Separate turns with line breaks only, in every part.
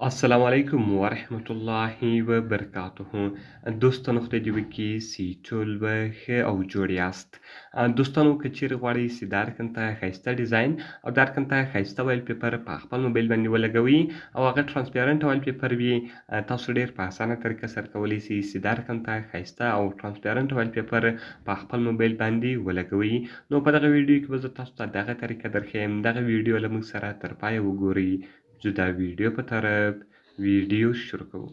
السلام علیکم ورحمت الله وبرکاته. دوستانو خدای دې وکړي چې ټول به ښه او جوړ یاست. دوستانو که چیرې غواړئ چې د هر کن ته ښایسته ډیزاین او د هر کن ته ښایسته ویل پیپر په خپل موبایل باندې ولګوئ او هغه ټرانسپیرنټ ویل پیپر وي، تاسو ډېر په اسانه طریقه سره کولی شئ چې د هر کن ته ښایسته او ټرانسپیرنټ ویل پیپر په خپل موبایل باندې ولګوئ. نو په دغه ویډیو کې به زه تاسو ته دغه طریقه درښیم. دغه ویډیو له موږ سره تر پایه وګورئ. زه د ویډیو په طرف ویډیو شروع کوو.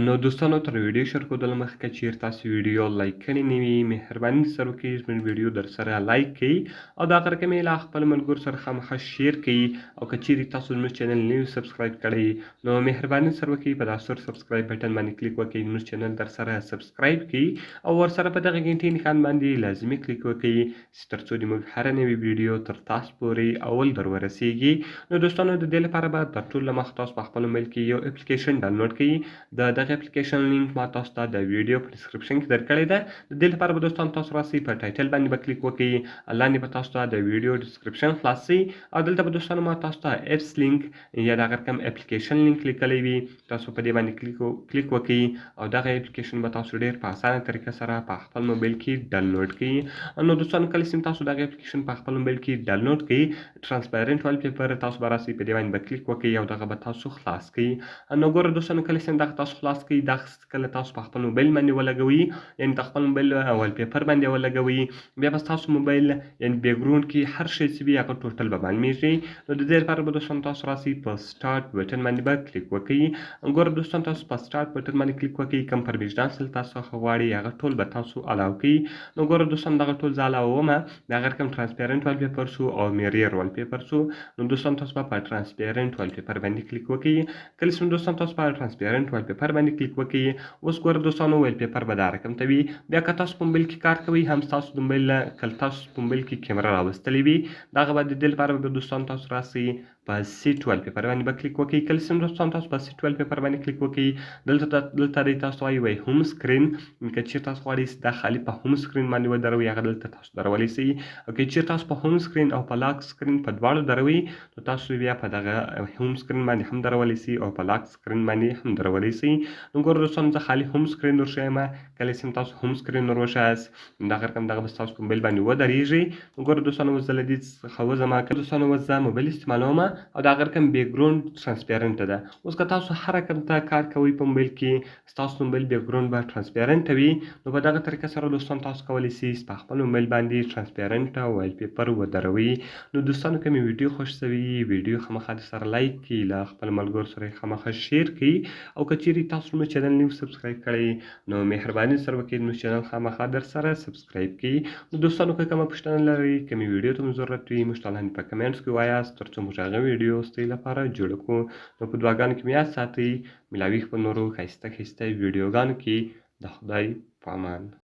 نو دوستانو تر ویډیو شروع کېدلو مخکې که چیرې تاسو ویډیو لایک کړې نه وي، مهرباني سره وکړئ زموږ ویډیو درسره لایک کړئ او د هغه رقم یې له خپلو ملګرو سره خامخا شیر کړئ. او که چیرې تاسو زموږ چینل نه یو سبسکرایب کړی نو مهرباني سره وکړئ په دا سور سبسکرایب بټن باندې کلیک وکړئ، زموږ چینل درسره سبسکرایب کړئ او ورسره په دغه ګنټۍ نښان باندې لازمي کلیک وکړئ چې تر څو د موږ هره نوې ویډیو تر تاسو پورې اول در ورسیږي. نو دوستانو د دې لپاره به تر ټولو له مخکې تاسو په خپل موبایل کې یو اپلیکیشن ډاونلوډ کړئ. د دغه اپلیکیشن لینک ما تاسو ته د ویډیو په ډسکرپشن کې درکړی ده. د دې لپاره به دوستان تاسو راسئ په ټایټل باندې به کلیک وکړئ، لاندې به تاسو ته د ویډیو ډسکرپشن خلاص شي او دلته به دوستانو ما تاسو ته اپس لینک یا د هغه رقم اپلیکیشن لینک لیکلی وي، تاسو په دې باندې کلیک وکړئ او دغه اپلیکیشن به تاسو ډېر په اسانه طریقه سره په خپل موبایل کې ډاونلوډ کړئ. نو دوستانو کله چې تاسو دغه اپلیکیشن په خپل موبایل کې ډاونلوډ کړئ، ټرانسپیرنټ وال پیپر تاسو به راسئ په دې باندې به کلیک وکړئ او دغه به تاسو خلاص کړئ. نو ګوره دوستانو کله چې دغه تاسو خلاص کړئ، دغه کله تاسو په خپل موبایل باندې ولګوئ، یعنې په خپل موبایل وال پیپر باندې ولګوئ، بیا به ستاسو موبایل یعنې بیکګراوند کې هر شی چې وي هغه ټوټل به معلومیږي. نو د دې لپاره به دوستانو تاسو راسئ په سټارټ بټن باندې به کلیک وکړئ. ګوره دوستانو تاسو په سټارټ بټن باندې کلیک وکړئ، کوم پرمیشنز تاسو څخه غواړي هغه ټول به تاسو الاو کړئ. نو ګوره دوستانو دغه ټول زه الاوومه، د هغه رقم ټرانسپیرنټ وال پیپر شو او میریر وال پیپر شو. نو دوستانو تاسو به په ټرانسپیرنټ وال پیپر باندې کلیک وکړئ. کله چې دوستانو تاسو په ټرانسپیرنټ وال پیپر باندې کلیک وکړئ، اوس ګوره دوستانو ویل پیپر به دا رقم ته وي. بیا که تاسو په موبایل کې کار کوئ، هم ستاسو د موبایل کله تاسو په موبایل کې کیمره راوستلې وي، دغه به د دې لپاره به دوستانو تاسو راسئ په سیټ وال پیپر باندې به کلیک وکړئ. کله چې دوستانو تاسو په سیټ وال پیپر باندې کلیک وکړئ، دلته دی تاسو وایي هوم سکرین. که چیرې تاسو غواړئ چې دا خالي په هوم سکرین باندې ودروئ، هغه دلته تاسو درولی شئ. او که چیرې تاسو په هوم سکرین او په لاک سکرین په دواړو دروئ، نو تاسو بیا په دغه هوم سکرین باندې هم درولی شئ او په لاک سکرین باندې هم درولی شئ. نو ګوره دوستانو زه خالي هوم سکرین ورښیمه. کله چې تاسو هوم سکرین ور وښایاست، دغه رقم دغه به ستاسو په موبایل باندې ودرېږي. نو ګوره دوستانو اوس زه له دې څخه وځم. دوستانو اوس زه موبایل استعمالومه او د هغه رقم بیکګراوند ټرانسپیرنټه ده. اوس که تاسو هر رقم ته کار کوئ په موبایل کې، ستاسو موبایل بیکګراوند به ټرانسپیرنټه وي. نو په دغه طریقه سره دوستانو تاسو کولی شئ په خپل موبایل باندې ټرانسپیرنټه ویل پیپر ودروئ. نو دوستانو که مې ویډیو خوښ شوي ویډیو خامخا درسره لایک کړئ، له خپلو ملګرو سره یې خامخا شیر کړئ. او که چیرې تاسو زموږ چینل نه یو سبسکرایب کړی نو مهرباني سره وکړئ زموږ چینل خامخا درسره سبسکرایب کړئ. نو دوستانو که کومه پوښتنه لرئ، کومې ویډیو ته مو ضرورت وي، موږ ته لاندې په کمنټس کې ووایاست تر څو موږ هغه ویډیو ستاسو لپاره جوړه کړو. نو په دعاګانو کې مې یاد ساتئ. ملاوي خپل نورو ښایسته ویډیوګانو کې. د خدای په امان.